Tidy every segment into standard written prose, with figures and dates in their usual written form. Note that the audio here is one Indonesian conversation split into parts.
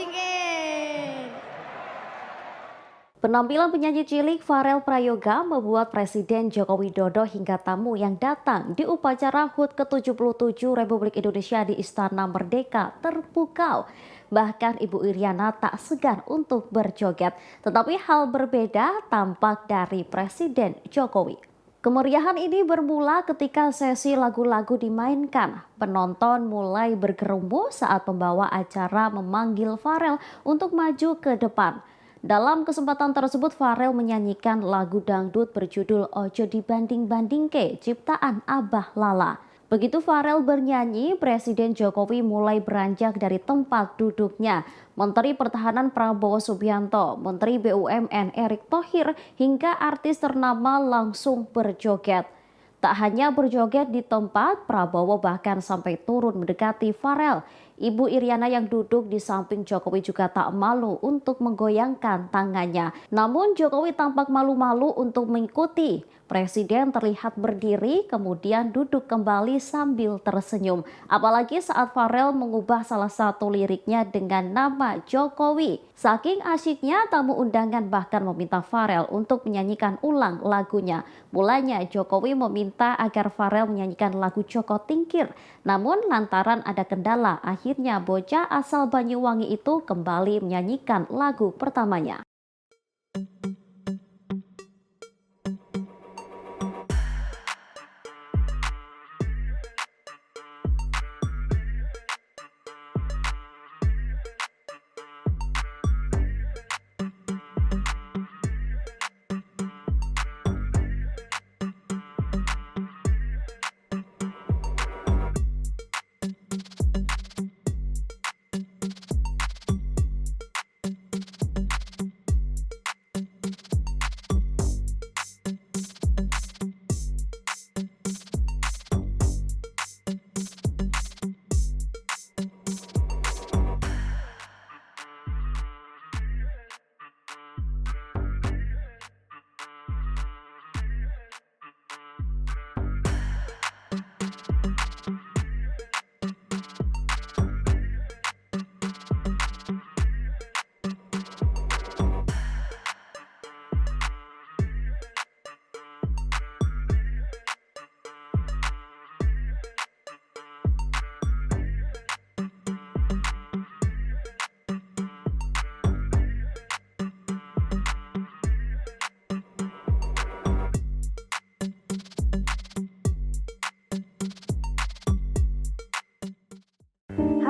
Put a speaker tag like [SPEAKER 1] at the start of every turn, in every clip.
[SPEAKER 1] Tingin.
[SPEAKER 2] Penampilan penyanyi cilik Farel Prayoga membuat Presiden Joko Widodo hingga tamu yang datang di upacara HUT ke-77 Republik Indonesia di Istana Merdeka terpukau. Bahkan Ibu Iriana tak segan untuk berjoget. Tetapi hal berbeda tampak dari Presiden Jokowi. Kemeriahan ini bermula ketika sesi lagu-lagu dimainkan. Penonton mulai bergerumbuk saat pembawa acara memanggil Farel untuk maju ke depan. Dalam kesempatan tersebut Farel menyanyikan lagu dangdut berjudul Ojo Dibanding-bandingke ciptaan Abah Lala. Begitu Farel bernyanyi, Presiden Jokowi mulai beranjak dari tempat duduknya. Menteri Pertahanan Prabowo Subianto, Menteri BUMN Erick Thohir, hingga artis ternama langsung berjoget. Tak hanya berjoget di tempat, Prabowo bahkan sampai turun mendekati Farel. Ibu Iriana yang duduk di samping Jokowi juga tak malu untuk menggoyangkan tangannya. Namun Jokowi tampak malu-malu untuk mengikuti. Presiden terlihat berdiri kemudian duduk kembali sambil tersenyum. Apalagi saat Farel mengubah salah satu liriknya dengan nama Jokowi. Saking asyiknya tamu undangan bahkan meminta Farel untuk menyanyikan ulang lagunya. Mulanya Jokowi meminta agar Farel menyanyikan lagu Joko Tingkir. Namun lantaran ada kendala, akhirnya bocah asal Banyuwangi itu kembali menyanyikan lagu pertamanya.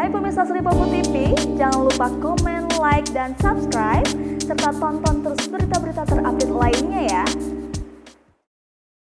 [SPEAKER 1] Hai pemirsa Sri Popo TV, jangan lupa komen, like, dan subscribe, serta tonton terus berita-berita terupdate lainnya ya.